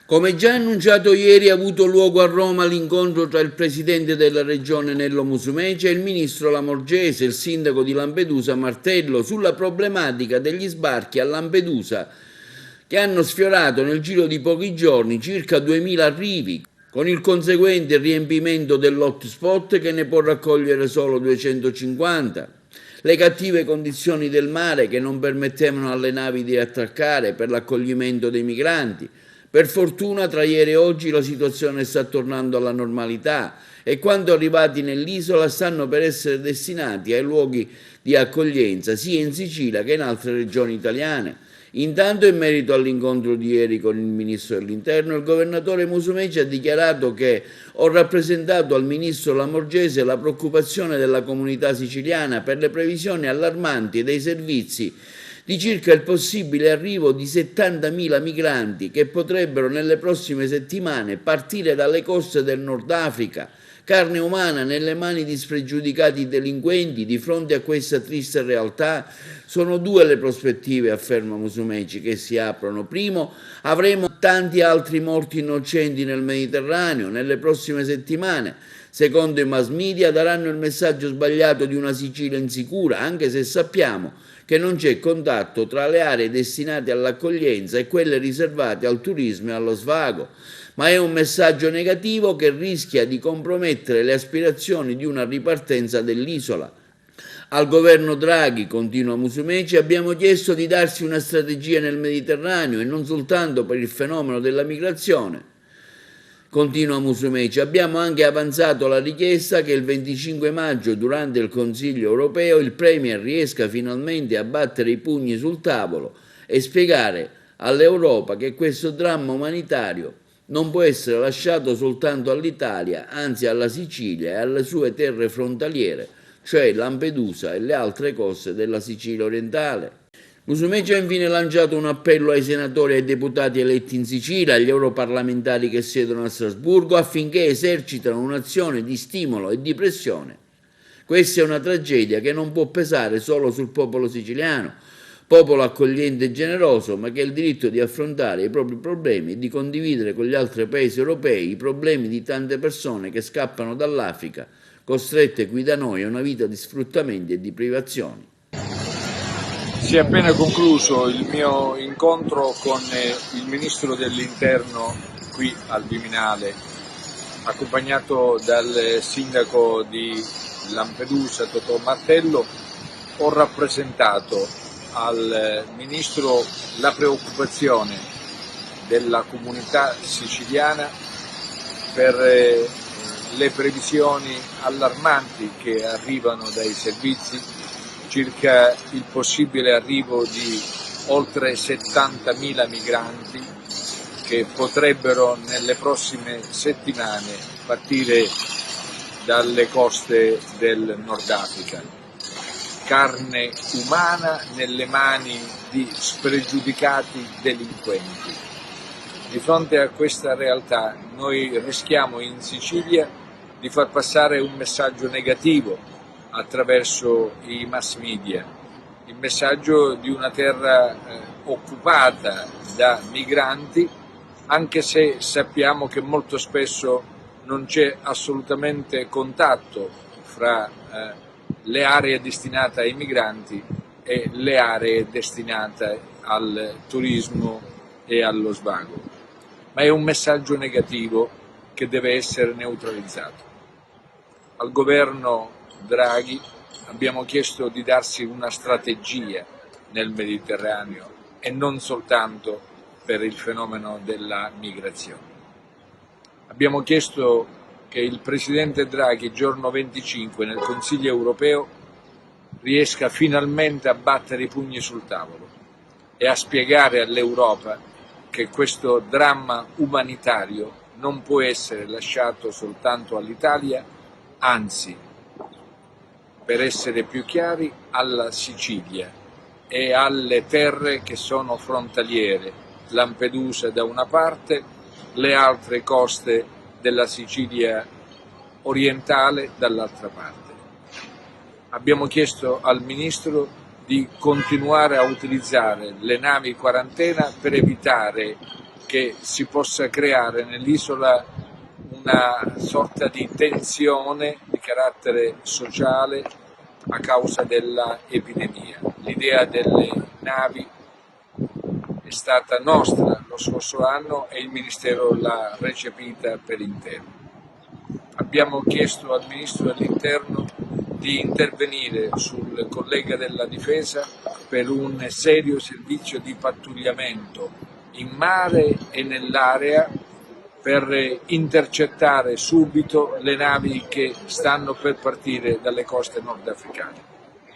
Come già annunciato ieri, ha avuto luogo a Roma l'incontro tra il presidente della regione Nello Musumeci e il ministro Lamorgese, il sindaco di Lampedusa Martello, sulla problematica degli sbarchi a Lampedusa che hanno sfiorato nel giro di pochi giorni circa 2000 arrivi, con il conseguente riempimento dell'hotspot che ne può raccogliere solo 250. Le cattive condizioni del mare che non permettevano alle navi di attraccare per l'accoglimento dei migranti. Per fortuna tra ieri e oggi la situazione sta tornando alla normalità e quando arrivati nell'isola stanno per essere destinati ai luoghi di accoglienza sia in Sicilia che in altre regioni italiane. Intanto, in merito all'incontro di ieri con il Ministro dell'Interno, il governatore Musumeci ha dichiarato che ho rappresentato al Ministro Lamorgese la preoccupazione della comunità siciliana per le previsioni allarmanti dei servizi di circa il possibile arrivo di 70.000 migranti che potrebbero nelle prossime settimane partire dalle coste del Nord Africa. Carne umana nelle mani di spregiudicati delinquenti. Di fronte a questa triste realtà sono due le prospettive, afferma Musumeci, che si aprono. Primo, avremo tanti altri morti innocenti nel Mediterraneo nelle prossime settimane. Secondo i mass media daranno il messaggio sbagliato di una Sicilia insicura, anche se sappiamo che non c'è contatto tra le aree destinate all'accoglienza e quelle riservate al turismo e allo svago, ma è un messaggio negativo che rischia di compromettere le aspirazioni di una ripartenza dell'isola. Al governo Draghi, continua Musumeci, abbiamo chiesto di darsi una strategia nel Mediterraneo e non soltanto per il fenomeno della migrazione. Continua Musumeci, abbiamo anche avanzato la richiesta che il 25 maggio, durante il Consiglio europeo, il Premier riesca finalmente a battere i pugni sul tavolo e spiegare all'Europa che questo dramma umanitario non può essere lasciato soltanto all'Italia, anzi alla Sicilia e alle sue terre frontaliere, cioè Lampedusa e le altre coste della Sicilia orientale. Musumeci ha infine lanciato un appello ai senatori e ai deputati eletti in Sicilia, agli europarlamentari che siedono a Strasburgo, affinché esercitino un'azione di stimolo e di pressione. Questa è una tragedia che non può pesare solo sul popolo siciliano, popolo accogliente e generoso, ma che ha il diritto di affrontare i propri problemi e di condividere con gli altri paesi europei i problemi di tante persone che scappano dall'Africa, costrette qui da noi a una vita di sfruttamenti e di privazioni. Si è appena concluso il mio incontro con il Ministro dell'Interno qui al Viminale, accompagnato dal Sindaco di Lampedusa, Totò Martello. Ho rappresentato al Ministro la preoccupazione della comunità siciliana per le previsioni allarmanti che arrivano dai servizi circa il possibile arrivo di oltre 70.000 migranti che potrebbero nelle prossime settimane partire dalle coste del Nord Africa. Carne umana nelle mani di spregiudicati delinquenti. Di fronte a questa realtà noi rischiamo in Sicilia di far passare un messaggio negativo attraverso i mass media, il messaggio di una terra occupata da migranti, anche se sappiamo che molto spesso non c'è assolutamente contatto fra le aree destinate ai migranti e le aree destinate al turismo e allo svago. Ma è un messaggio negativo che deve essere neutralizzato. Al governo Draghi abbiamo chiesto di darsi una strategia nel Mediterraneo e non soltanto per il fenomeno della migrazione. Abbiamo chiesto che il Presidente Draghi, giorno 25 nel Consiglio europeo, riesca finalmente a battere i pugni sul tavolo e a spiegare all'Europa che questo dramma umanitario non può essere lasciato soltanto all'Italia, anzi, per essere più chiari, alla Sicilia e alle terre che sono frontaliere, Lampedusa da una parte, le altre coste della Sicilia orientale dall'altra parte. Abbiamo chiesto al Ministro di continuare a utilizzare le navi quarantena per evitare che si possa creare nell'isola una sorta di tensione di carattere sociale a causa dell'epidemia. L'idea delle navi è stata nostra lo scorso anno e il Ministero l'ha recepita per intero. Abbiamo chiesto al Ministro dell'Interno di intervenire sul collega della Difesa per un serio servizio di pattugliamento in mare e nell'area per intercettare subito le navi che stanno per partire dalle coste nordafricane.